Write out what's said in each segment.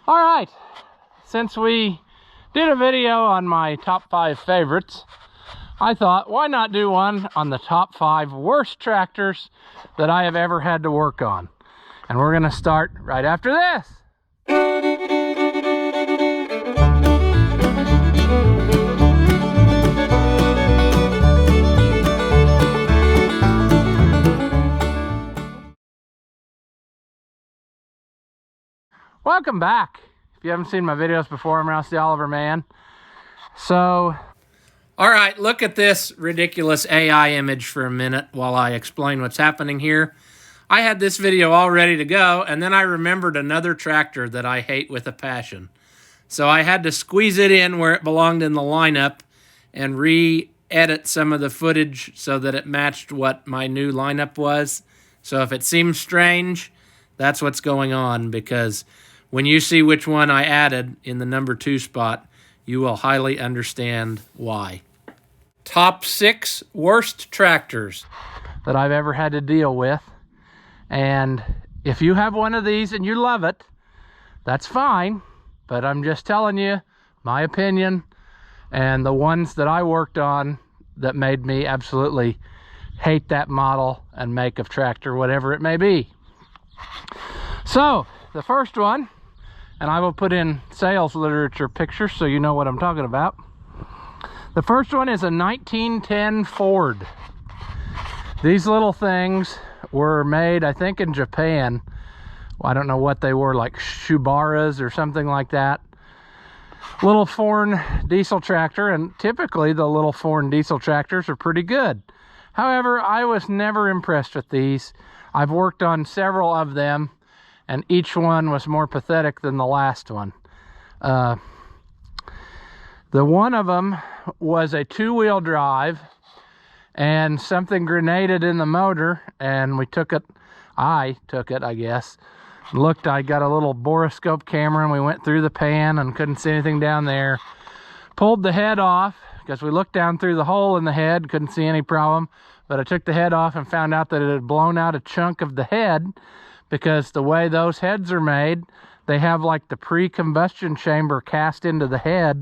All right, since we did a video on my top 5 favorites, I thought, why not do one on the top 5 worst tractors that I have ever had to work on? And we're gonna start right after this. Welcome back. If you haven't seen my videos before, I'm Rouse the Oliver Man. So, all right, look at this ridiculous AI image for a minute while I explain what's happening here. I had this video all ready to go, and then I remembered another tractor that I hate with a passion. So I had to squeeze it in where it belonged in the lineup and re-edit some of the footage so that it matched what my new lineup was. So if it seems strange, that's what's going on, because when you see which one I added in the number 2 spot, you will highly understand why. Top 6 worst tractors that I've ever had to deal with. And if you have one of these and you love it, that's fine. But I'm just telling you my opinion and the ones that I worked on that made me absolutely hate that model and make of tractor, whatever it may be. So the first one, and I will put in sales literature pictures so you know what I'm talking about. The first one is a 1910 Ford. These little things were made, I think, in Japan. Well, I don't know what they were, like Shubaras or something like that. Little foreign diesel tractor, and typically the little foreign diesel tractors are pretty good. However, I was never impressed with these. I've worked on several of them, and each one was more pathetic than the last one. The one of them was a 2-wheel drive, and something grenaded in the motor, and we took it, I took it, I guess. Looked, I got a little borescope camera, and we went through the pan and couldn't see anything down there. Pulled the head off, because we looked down through the hole in the head, couldn't see any problem, but I took the head off and found out that it had blown out a chunk of the head, because the way those heads are made, they have like the pre-combustion chamber cast into the head,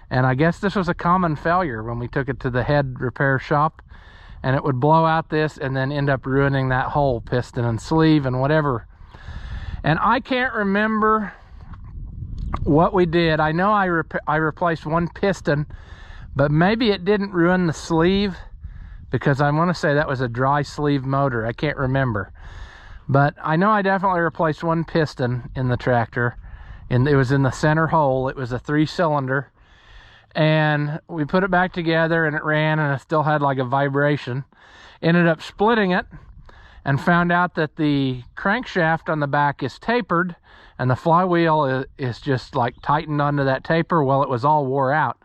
and I guess this was a common failure when we took it to the head repair shop, and it would blow out this and then end up ruining that whole piston and sleeve and whatever. And I can't remember what we did. I know I replaced one piston, but maybe it didn't ruin the sleeve, because I want to say that was a dry sleeve motor. I can't remember. But I know I definitely replaced one piston in the tractor, and it was in the center hole. It was a 3-cylinder, and we put it back together, and it ran, and it still had like a vibration. Ended up splitting it, and found out that the crankshaft on the back is tapered, and the flywheel is just like tightened onto that taper. Well, it was all wore out,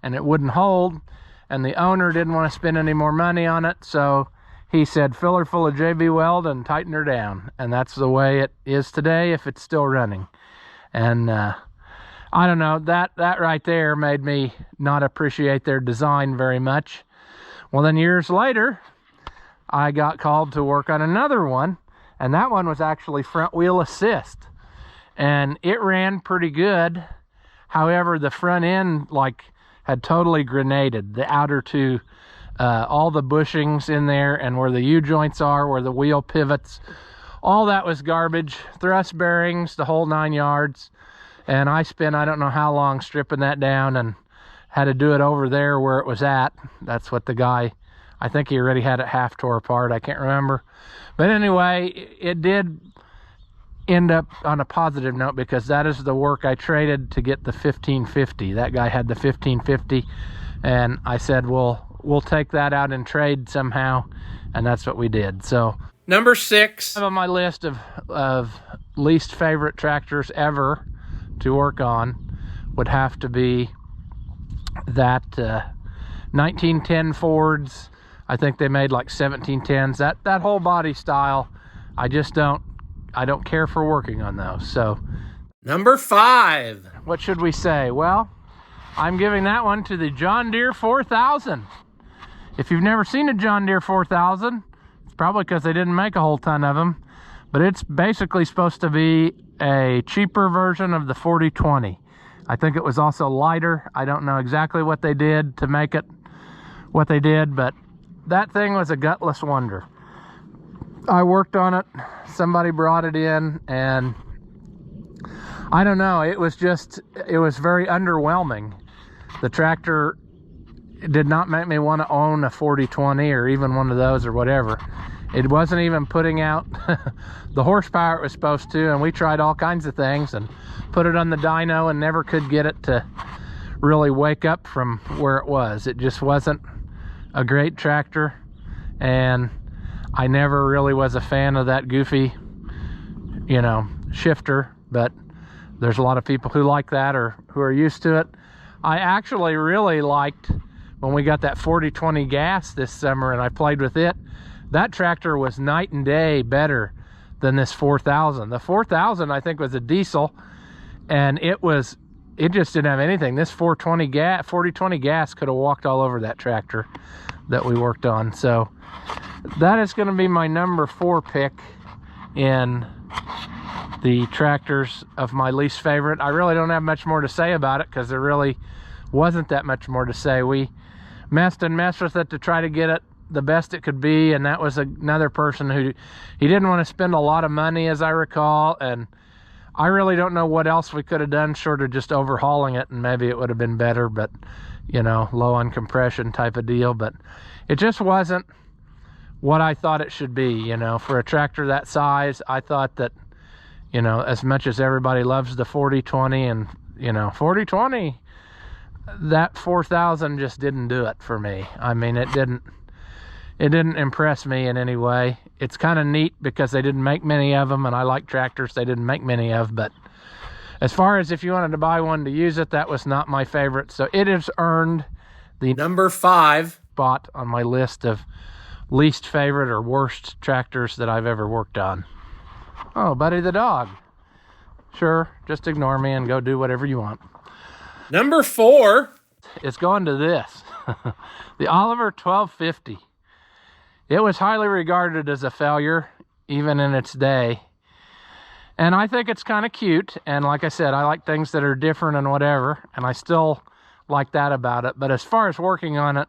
and it wouldn't hold, and the owner didn't want to spend any more money on it, so he said, fill her full of JB Weld and tighten her down. And that's the way it is today if it's still running. And I don't know, that right there made me not appreciate their design very much. Well, then years later, I got called to work on another one, and that one was actually front wheel assist. And it ran pretty good. However, the front end had totally grenaded. The outer two, all the bushings in there, and where the U-joints are, where the wheel pivots, all that was garbage. Thrust bearings, the whole 9 yards. And I spent I don't know how long stripping that down, and had to do it over there where it was at. That's what the guy, I think he already had it half tore apart, I can't remember. But anyway, it did end up on a positive note, because that is the work I traded to get the 1550. That guy had the 1550, and I said, well, we'll take that out and trade somehow, and that's what we did. So number 6 on my list of least favorite tractors ever to work on would have to be that 1910 Fords. I think they made like 1710s. That whole body style, I don't care for working on those. So number 5, what should we say? Well, I'm giving that one to the John Deere 4000. If you've never seen a John Deere 4000, it's probably because they didn't make a whole ton of them, but it's basically supposed to be a cheaper version of the 4020. I think it was also lighter. I don't know exactly what they did to make it what they did, but that thing was a gutless wonder. I worked on it, somebody brought it in, and I don't know, it was very underwhelming. The tractor did not make me want to own a 4020 or even one of those or whatever. It wasn't even putting out the horsepower it was supposed to, and we tried all kinds of things and put it on the dyno and never could get it to really wake up from where it was. It just wasn't a great tractor, and I never really was a fan of that goofy, you know, shifter, but there's a lot of people who like that or who are used to it. I actually really liked when we got that 4020 gas this summer and I played with it. That tractor was night and day better than this 4000. The 4000 I think was a diesel, and it just didn't have anything. This 4020 gas could have walked all over that tractor that we worked on. So that is going to be my number 4 pick in the tractors of my least favorite. I really don't have much more to say about it because there really wasn't that much more to say. We messed with it to try to get it the best it could be, and that was another person who he didn't want to spend a lot of money, as I recall, and I really don't know what else we could have done short of just overhauling it, and maybe it would have been better, but you know, low on compression type of deal. But it just wasn't what I thought it should be, you know, for a tractor that size. I thought that, you know, as much as everybody loves the 4020 and, you know, 4020, that 4000 just didn't do it for me. I mean, it didn't impress me in any way. It's kind of neat because they didn't make many of them, and I like tractors they didn't make many of, but as far as if you wanted to buy one to use it, that was not my favorite. So it has earned the number 5 spot on my list of least favorite or worst tractors that I've ever worked on. Oh, Buddy the dog. Sure, just ignore me and go do whatever you want. Number 4 is going to this. The Oliver 1250. It was highly regarded as a failure, even in its day. And I think it's kind of cute. And like I said, I like things that are different and whatever. And I still like that about it. But as far as working on it,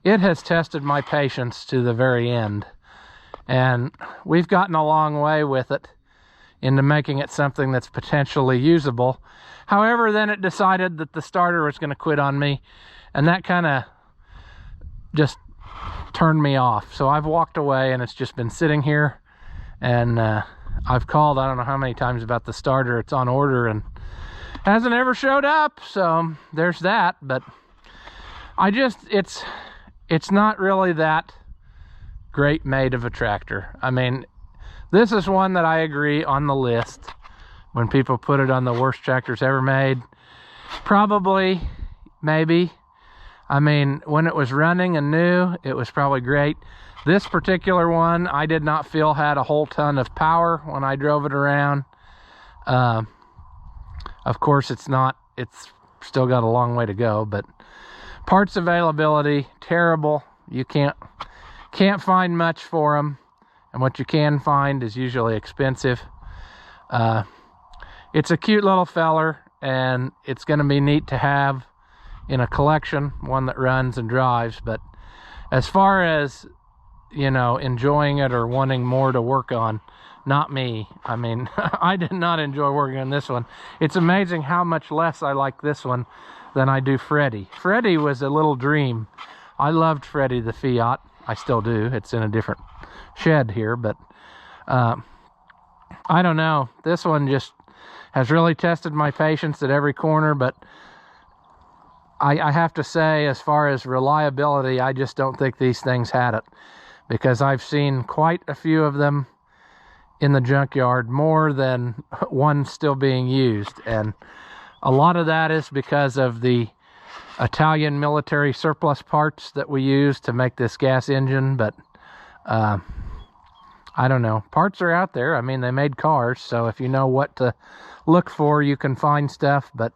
it has tested my patience to the very end. And we've gotten a long way with it into making it something that's potentially usable. However, then it decided that the starter was going to quit on me. And that kind of just turned me off. So I've walked away, and it's just been sitting here. And I've called I don't know how many times about the starter. It's on order and hasn't ever showed up. So there's that. But it's not really that great made of a tractor. I mean, this is one that I agree on the list when people put it on the worst tractors ever made. Probably, maybe. I mean, when it was running and new, it was probably great. This particular one, I did not feel had a whole ton of power when I drove it around. Of course, it's still got a long way to go, but parts availability, terrible. You can't find much for them, and what you can find is usually expensive. It's a cute little feller, and it's going to be neat to have in a collection, one that runs and drives. But as far as, you know, enjoying it or wanting more to work on, not me. I mean, I did not enjoy working on this one. It's amazing how much less I like this one than I do Freddy. Freddy was a little dream. I loved Freddy the Fiat. I still do. It's in a different shed here, but I don't know. This one just has really tested my patience at every corner, but I have to say, as far as reliability, I just don't think these things had it, because I've seen quite a few of them in the junkyard, more than one still being used. And a lot of that is because of the Italian military surplus parts that we use to make this gas engine. But I don't know, parts are out there. I mean, they made cars, so if you know what to look for, you can find stuff. But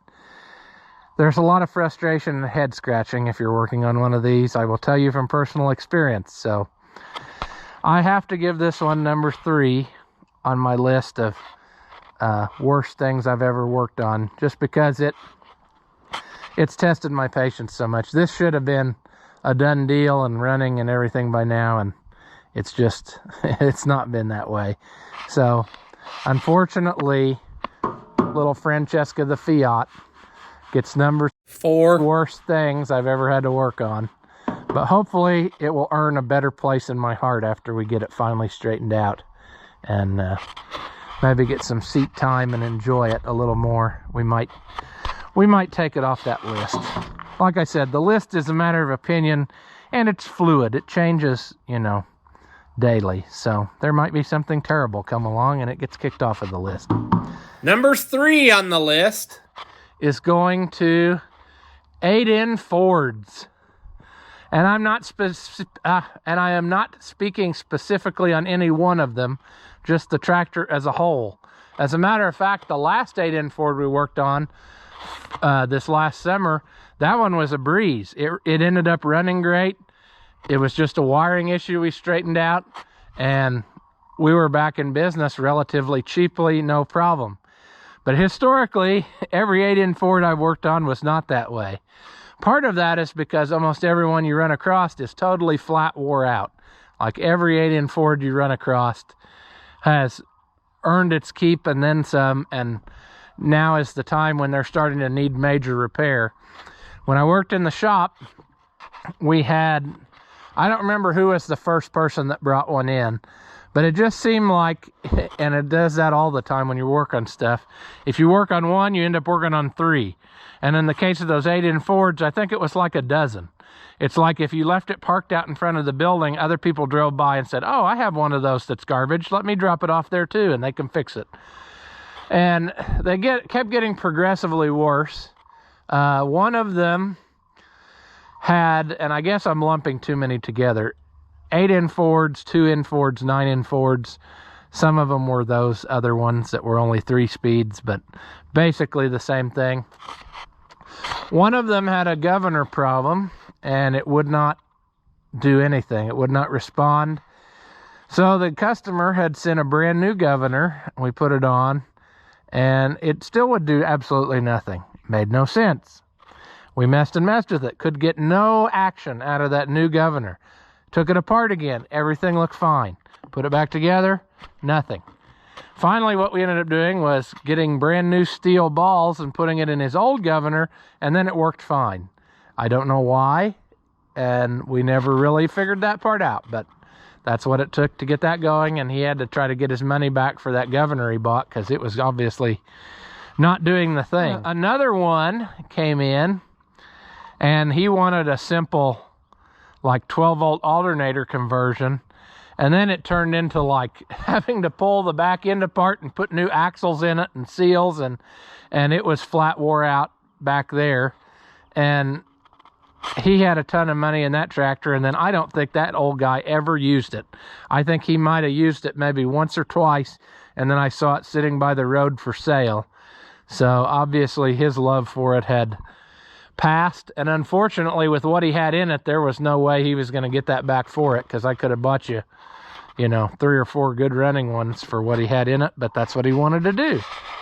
there's a lot of frustration and head scratching if you're working on one of these. I will tell you from personal experience. So I have to give this one number 3 on my list of worst things I've ever worked on, just because it's tested my patience so much. This should have been a done deal and running and everything by now, and it's just, it's not been that way. So unfortunately, little Francesca the Fiat gets number 4 worst things I've ever had to work on. But hopefully it will earn a better place in my heart after we get it finally straightened out, and maybe get some seat time and enjoy it a little more. We might take it off that list. Like I said, the list is a matter of opinion, and it's fluid. It changes, you know, daily. So there might be something terrible come along and it gets kicked off of the list. Number 3 on the list is going to 8-in Fords. And I am not speaking specifically on any one of them, just the tractor as a whole. As a matter of fact, the last 8-in Ford we worked on this last summer, that one was a breeze. It ended up running great. It was just a wiring issue we straightened out, and we were back in business relatively cheaply, no problem. But historically, every 8-in Ford I've worked on was not that way. Part of that is because almost everyone you run across is totally flat wore out. Like every 8-in Ford you run across has earned its keep and then some, and now is the time when they're starting to need major repair. When I worked in the shop, we had, I don't remember who was the first person that brought one in, but it just seemed like, and it does that all the time when you work on stuff, if you work on one, you end up working on 3. And in the case of those 8-in Fords, I think it was like a dozen. It's like if you left it parked out in front of the building, other people drove by and said, oh, I have one of those that's garbage. Let me drop it off there too, and they can fix it. And they kept getting progressively worse. One of them had, and I guess I'm lumping too many together, 8-in Fords, 2-in Fords, 9-in Fords. Some of them were those other ones that were only 3 speeds, but basically the same thing. One of them had a governor problem, and it would not do anything. It would not respond. So the customer had sent a brand new governor. We put it on, and it still would do absolutely nothing. It made no sense. We messed and messed with it. Could get no action out of that new governor. Took it apart again. Everything looked fine. Put it back together. Nothing. Finally, what we ended up doing was getting brand new steel balls and putting it in his old governor, and then it worked fine. I don't know why, and we never really figured that part out, but that's what it took to get that going, and he had to try to get his money back for that governor he bought because it was obviously not doing the thing. Another one came in, and he wanted a simple, like 12-volt alternator conversion. And then it turned into like having to pull the back end apart and put new axles in it and seals, and it was flat wore out back there. And he had a ton of money in that tractor, and then I don't think that old guy ever used it. I think he might have used it maybe once or twice, and then I saw it sitting by the road for sale. So obviously his love for it had passed, and unfortunately with what he had in it, there was no way he was going to get that back for it, because I could have bought you know, 3 or 4 good running ones for what he had in it, but that's what he wanted to do.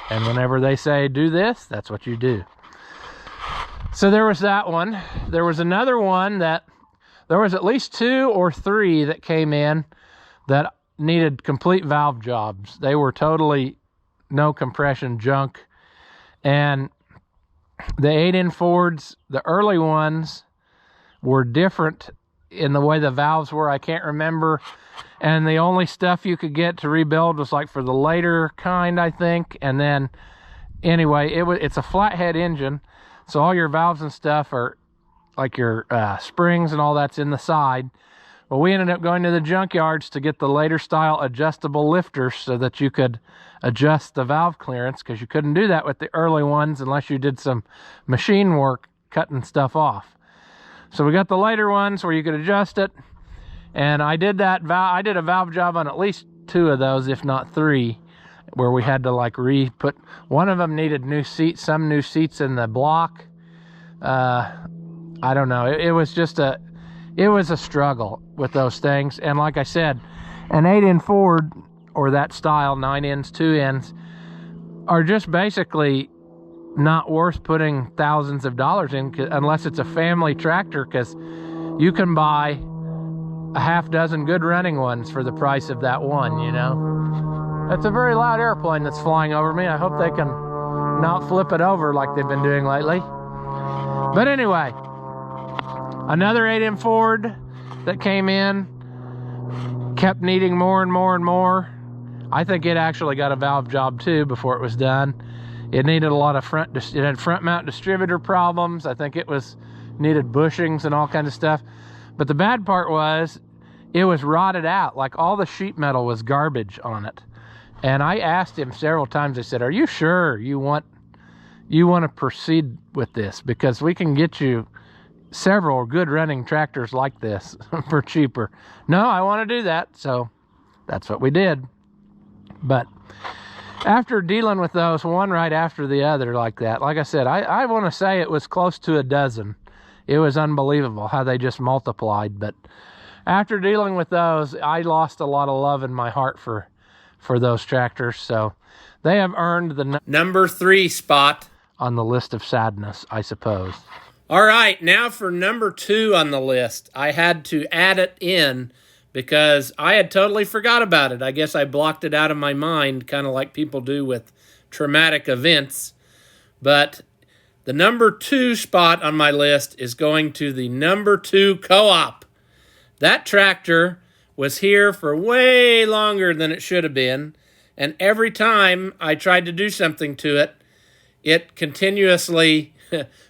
And whenever they say do this, that's what you do. So there was that one. There was another one that there was at least 2 or 3 that came in that needed complete valve jobs. They were totally no compression junk. And the 8-in Fords, the early ones, were different in the way the valves were. I can't remember. And the only stuff you could get to rebuild was like for the later kind, I think. And then anyway, it's a flathead engine, so all your valves and stuff are like your springs and all that's in the side. Well, we ended up going to the junkyards to get the later style adjustable lifters so that you could adjust the valve clearance, because you couldn't do that with the early ones unless you did some machine work cutting stuff off. So we got the later ones where you could adjust it, and I did that. I did a valve job on at least 2 of those, if not 3, where we had to like re-put. One of them needed new seats, some new seats in the block. I don't know. It was just a struggle with those things. And like I said, an 8-in Ford, or that style, 9-ins, 2-ins, are just basically not worth putting thousands of dollars in unless it's a family tractor, because you can buy a half dozen good running ones for the price of that one, you know. That's a very loud airplane that's flying over me. I hope they can not flip it over like they've been doing lately. But anyway, another 8M Ford that came in, kept needing more and more and more. I think it actually got a valve job too before it was done. It needed a lot of it had front mount distributor problems. I think it needed bushings and all kinds of stuff. But the bad part was it was rotted out. Like all the sheet metal was garbage on it. And I asked him several times, I said, are you sure you want to proceed with this? Because we can get you several good running tractors like this for cheaper. No, I want to do that. So that's what we did. But after dealing with those one right after the other like that, like I said, I want to say it was close to a dozen. It was unbelievable how they just multiplied. But after dealing with those, I lost a lot of love in my heart for those tractors. So they have earned the number 3 spot on the list of sadness, I suppose. All right, now for number 2 on the list. I had to add it in because I had totally forgot about it. I guess I blocked it out of my mind, kind of like people do with traumatic events. But the number 2 spot on my list is going to the number 2 Co-op. That tractor was here for way longer than it should have been, and every time I tried to do something to it, it continuously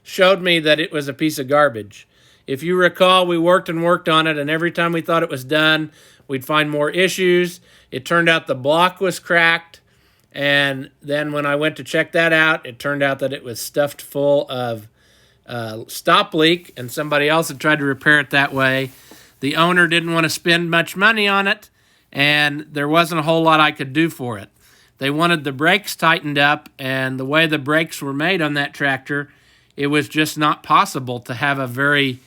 showed me that it was a piece of garbage. If you recall, we worked and worked on it, and every time we thought it was done, we'd find more issues. It turned out the block was cracked, and then when I went to check that out, it turned out that it was stuffed full of stop leak, and somebody else had tried to repair it that way. The owner didn't want to spend much money on it, and there wasn't a whole lot I could do for it. They wanted the brakes tightened up, and the way the brakes were made on that tractor, it was just not possible to have a very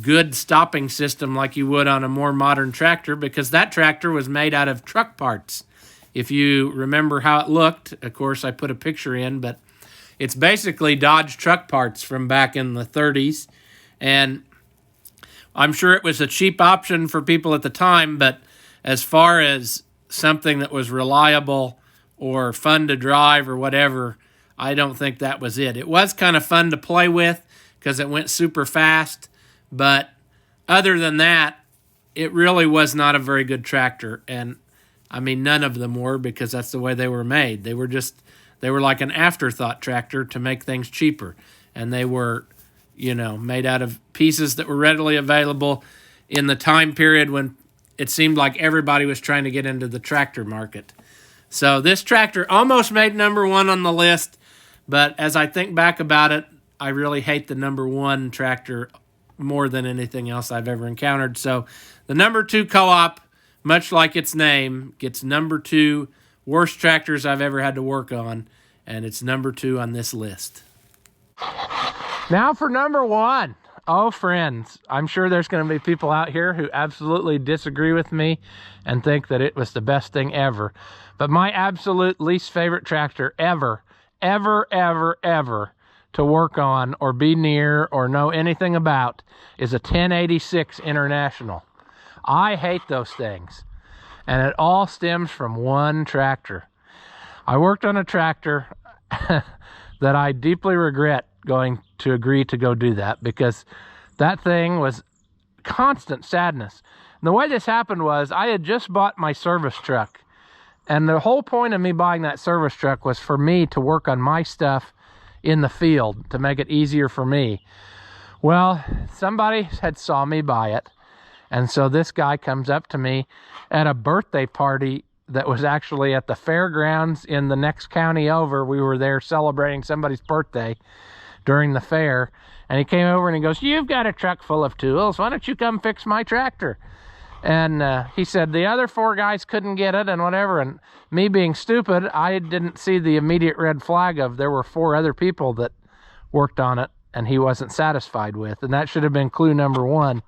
good stopping system like you would on a more modern tractor, because that tractor was made out of truck parts. If you remember how it looked, of course I put a picture in, but it's basically Dodge truck parts from back in the 30s. And I'm sure it was a cheap option for people at the time, but as far as something that was reliable or fun to drive or whatever, I don't think that was it. It was kind of fun to play with because it went super fast, but other than that, it really was not a very good tractor. And I mean, none of them were, because that's the way they were made. They were like an afterthought tractor to make things cheaper. And they were, made out of pieces that were readily available in the time period when it seemed like everybody was trying to get into the tractor market. So this tractor almost made number 1 on the list, but as I think back about it, I really hate the number 1 tractor more than anything else I've ever encountered. So the number 2 Co-op, much like its name, gets number 2 worst tractors I've ever had to work on, and it's number 2 on this list. Now for number 1. Oh, friends, I'm sure there's going to be people out here who absolutely disagree with me and think that it was the best thing ever. But my absolute least favorite tractor ever to work on or be near or know anything about is a 1086 International. I hate those things. And it all stems from one tractor. I worked on a tractor that I deeply regret going to agree to go do that, because that thing was constant sadness. And the way this happened was I had just bought my service truck. And the whole point of me buying that service truck was for me to work on my stuff in the field to make it easier for me. Well, somebody had saw me buy it. And so this guy comes up to me at a birthday party that was actually at the fairgrounds in the next county over. We were there celebrating somebody's birthday during the fair. And he came over and he goes, "You've got a truck full of tools. Why don't you come fix my tractor?" And he said the other 4 guys couldn't get it and whatever. And me being stupid, I didn't see the immediate red flag of there were 4 other people that worked on it and he wasn't satisfied with. And that should have been clue number 1.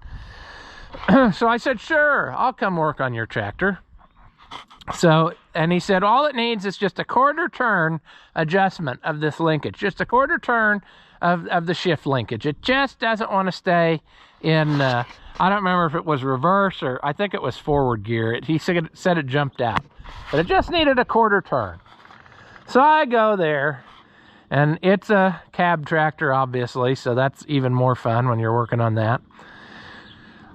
So I said, "Sure, I'll come work on your tractor." So, and he said, all it needs is just a quarter turn adjustment of this linkage, just a quarter turn of the shift linkage. It just doesn't want to stay in, I don't remember if it was reverse or I think it was forward gear. He said it jumped out, but it just needed a quarter turn. So I go there, and it's a cab tractor, obviously, so that's even more fun when you're working on that.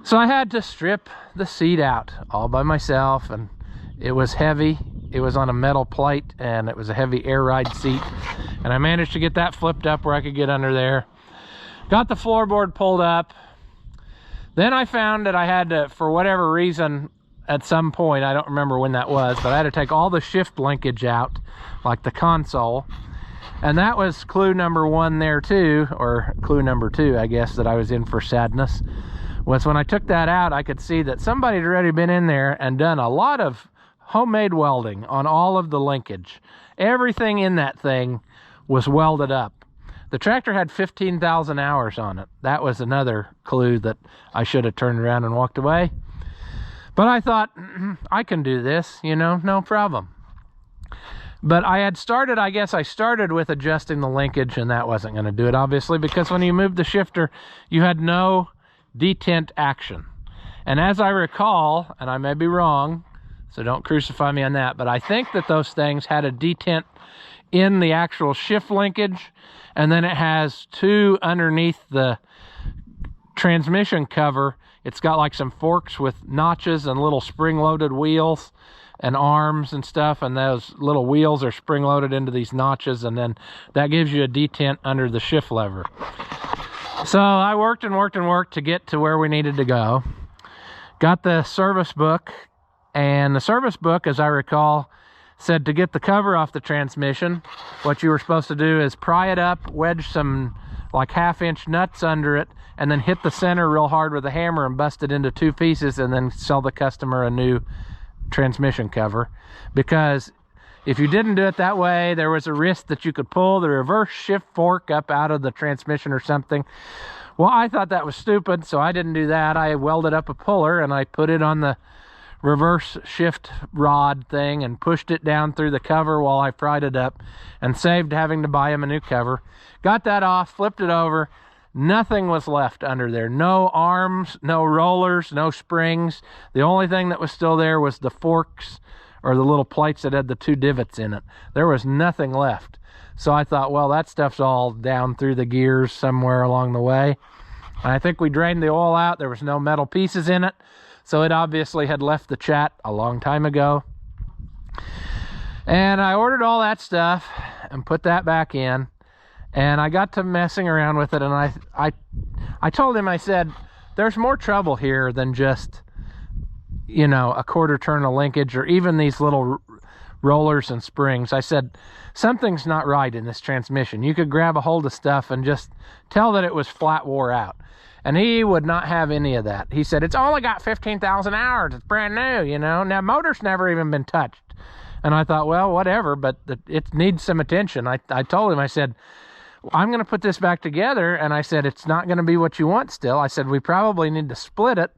So I had to strip the seat out all by myself, and it was heavy. It was on a metal plate, and it was a heavy air ride seat. And I managed to get that flipped up where I could get under there. Got the floorboard pulled up. Then I found that I had to, for whatever reason, at some point, I don't remember when that was, but I had to take all the shift linkage out, like the console. And that was clue number one there too, or clue number two, I guess, that I was in for sadness. Was when I took that out, I could see that somebody had already been in there and done a lot of homemade welding on all of the linkage. Everything in that thing was welded up. The tractor had 15,000 hours on it. That was another clue that I should have turned around and walked away. But I thought, I can do this, you know, no problem. But I had started, I guess I started with adjusting the linkage, and that wasn't going to do it, obviously, because when you moved the shifter, you had no detent action. And as I recall, and I may be wrong, so don't crucify me on that, but I think that those things had a detent in the actual shift linkage, and then it has two underneath the transmission cover. It's got like some forks with notches and little spring-loaded wheels and arms and stuff, and those little wheels are spring-loaded into these notches, and then that gives you a detent under the shift lever. So I worked and worked and worked to get to where we needed to go. Got the service book, and the service book, as I recall, said to get the cover off the transmission, what you were supposed to do is pry it up, wedge some like 1/2-inch nuts under it, and then hit the center real hard with a hammer and bust it into 2 pieces, and then sell the customer a new transmission cover. Because if you didn't do it that way, there was a risk that you could pull the reverse shift fork up out of the transmission or something. Well, I thought that was stupid, so I didn't do that. I welded up a puller and I put it on the reverse shift rod thing and pushed it down through the cover while I pried it up, and saved having to buy him a new cover. Got that off, flipped it over. Nothing was left under there. No arms, no rollers, no springs. The only thing that was still there was the forks, or the little plates that had the 2 divots in it. There was nothing left. So I thought, well, that stuff's all down through the gears somewhere along the way. And I think we drained the oil out. There was no metal pieces in it. So it obviously had left the chat a long time ago. And I ordered all that stuff and put that back in. And I got to messing around with it, and I told him, I said, there's more trouble here than just, you know, a quarter turn of linkage or even these little rollers and springs. I said, something's not right in this transmission. You could grab a hold of stuff and just tell that it was flat wore out. And he would not have any of that. He said, it's only got 15,000 hours. It's brand new, you know. Now, motor's never even been touched. And I thought, well, whatever, but it needs some attention. I told him, I said, I'm going to put this back together, and I said, it's not going to be what you want still. I said, we probably need to split it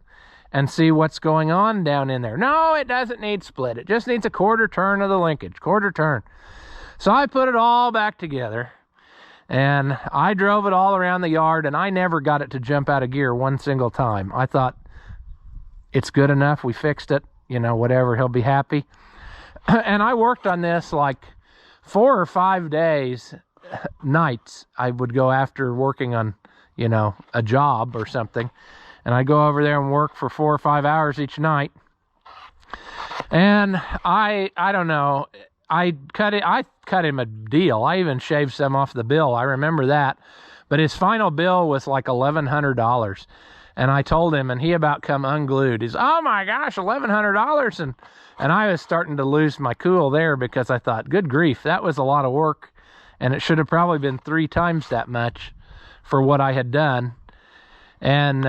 and see what's going on down in there. No, it doesn't need split. It just needs a quarter turn of the linkage, quarter turn. So I put it all back together, and I drove it all around the yard, and I never got it to jump out of gear one single time. I thought, it's good enough. We fixed it, you know, whatever, he'll be happy. And I worked on this like 4 or 5 days, nights. I would go after working on, you know, a job or something, and I'd go over there and work for 4 or 5 hours each night. And I don't know, I cut him a deal. I even shaved some off the bill. I remember that. But his final bill was like $1,100. And I told him, and he about come unglued. He's, oh my gosh, $1,100. And I was starting to lose my cool there, because I thought, good grief, that was a lot of work. And it should have probably been 3 times that much for what I had done. And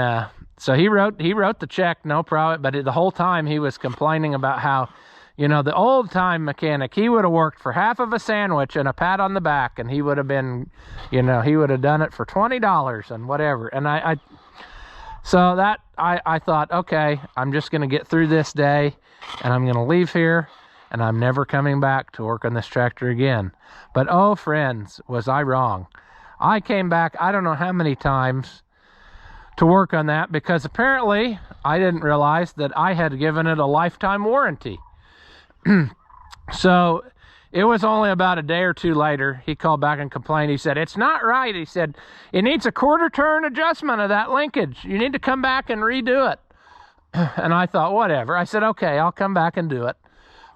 so he wrote the check, no problem. But the whole time he was complaining about how, you know, the old time mechanic, he would have worked for half of a sandwich and a pat on the back, and he would have been, you know, he would have done it for $20 and whatever. And So that I thought, okay, I'm just going to get through this day and I'm going to leave here and I'm never coming back to work on this tractor again. But oh, friends, was I wrong. I came back I don't know how many times to work on that, because apparently I didn't realize that I had given it a lifetime warranty. So it was only about a day or two later, he called back and complained. He said, it's not right. He said, it needs a quarter turn adjustment of that linkage. You need to come back and redo it. And I thought, whatever. I said, okay, I'll come back and do it.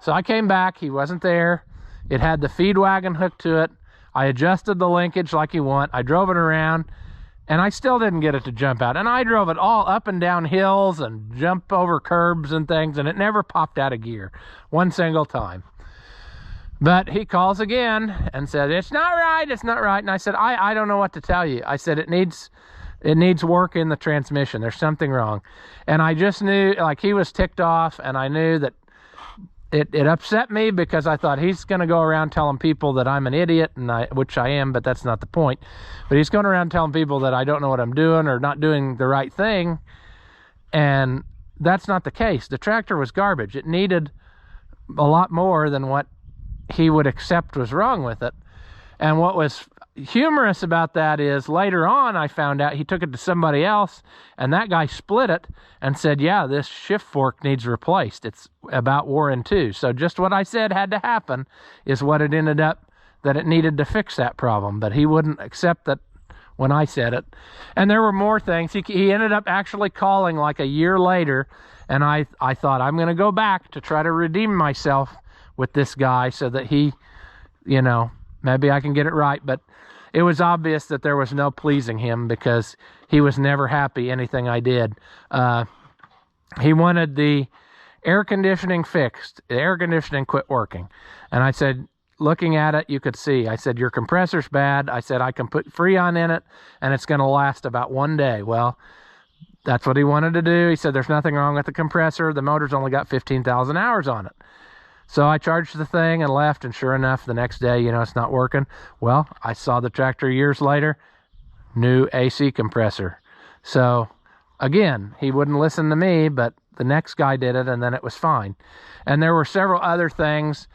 So I came back. He wasn't there. It had the feed wagon hooked to it. I adjusted the linkage like you want. I drove it around, and I still didn't get it to jump out. And I drove it all up and down hills and jump over curbs and things, and it never popped out of gear one single time. But he calls again and said, it's not right, it's not right. And I said, I don't know what to tell you. I said, it needs work in the transmission. There's something wrong. And I just knew, like, he was ticked off, and I knew that it upset me, because I thought he's going to go around telling people that I'm an idiot, which I am, but that's not the point. But he's going around telling people that I don't know what I'm doing or not doing the right thing. And that's not the case. The tractor was garbage. It needed a lot more than what he would accept was wrong with it. And what was humorous about that is later on I found out he took it to somebody else, and that guy split it and said, yeah, this shift fork needs replaced. It's about wore in two. So just what I said had to happen is what it ended up, that it needed to fix that problem. But he wouldn't accept that when I said it. And there were more things. He ended up actually calling like a year later, and I thought, I'm going to go back to try to redeem myself with this guy so that he, you know, maybe I can get it right. But it was obvious that there was no pleasing him, because he was never happy anything I did. He wanted the air conditioning fixed. The air conditioning quit working. And I said, looking at it, you could see, I said, your compressor's bad. I said, I can put Freon in it and it's going to last about 1 day. Well, that's what he wanted to do. He said, there's nothing wrong with the compressor. The motor's only got 15,000 hours on it. So I charged the thing and left, and sure enough, the next day, you know, it's not working. Well, I saw the tractor years later, new AC compressor. So again, he wouldn't listen to me, but the next guy did it, and then it was fine. And there were several other things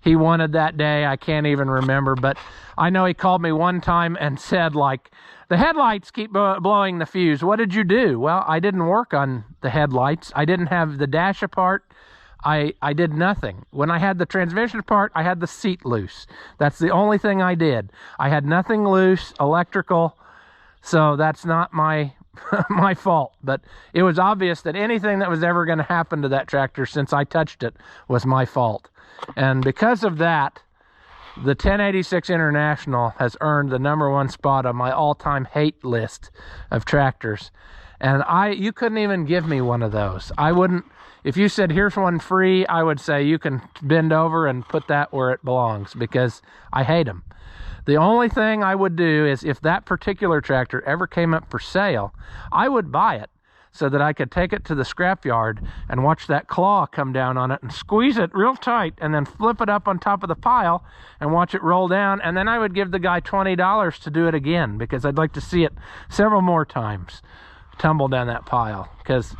he wanted that day. I can't even remember, but I know he called me one time and said, like, the headlights keep blowing the fuse. What did you do? Well, I didn't work on the headlights. I didn't have the dash apart. I did nothing. When I had the transmission apart, I had the seat loose. That's the only thing I did. I had nothing loose, electrical, so that's not my my fault. But it was obvious that anything that was ever going to happen to that tractor since I touched it was my fault. And because of that, the 1086 International has earned the #1 spot on my all-time hate list of tractors. And you couldn't even give me one of those. I wouldn't. If you said, here's one free, I would say you can bend over and put that where it belongs, because I hate them. The only thing I would do is, if that particular tractor ever came up for sale, I would buy it so that I could take it to the scrapyard and watch that claw come down on it and squeeze it real tight and then flip it up on top of the pile and watch it roll down. And then I would give the guy $20 to do it again, because I'd like to see it several more times tumble down that pile, because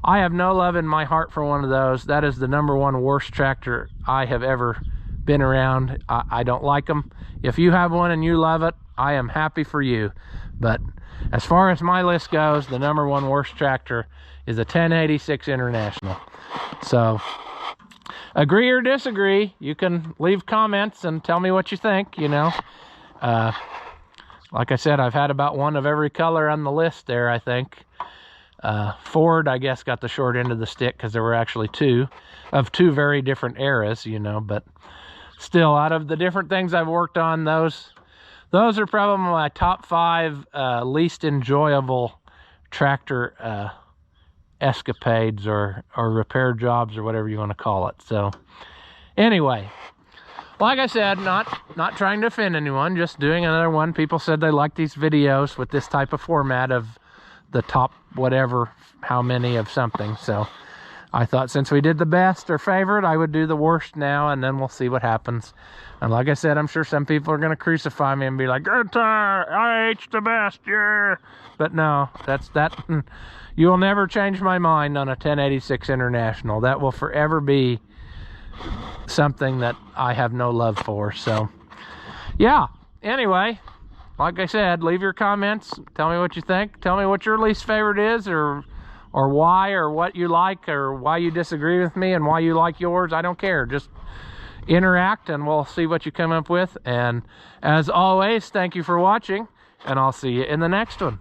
I have no love in my heart for one of those. That is the #1 worst tractor I have ever been around. I don't like them. If you have one and you love it, I am happy for you. But as far as my list goes, the #1 worst tractor is a 1086 International. So agree or disagree, you can leave comments and tell me what you think, you know. Like I said, I've had about one of every color on the list there, I think. Ford, I guess, got the short end of the stick, because there were actually two very different eras, you know. But still, out of the different things I've worked on, those are probably my top 5 least enjoyable tractor escapades or repair jobs, or whatever you want to call it. So anyway, like I said, not trying to offend anyone, just doing another one. People said they like these videos with this type of format of the top whatever, how many of something. So I thought since we did the best or favorite, I would do the worst now, and then we'll see what happens. And like I said, I'm sure some people are going to crucify me and be like, "Good time, IH the best, yeah." But no, you will never change my mind on a 1086 International. That will forever be something that I have no love for. So yeah, anyway, like I said, leave your comments, tell me what you think, tell me what your least favorite is, or why, or what you like, or why you disagree with me and why you like yours. I don't care, just interact and we'll see what you come up with. And as always, thank you for watching, and I'll see you in the next one.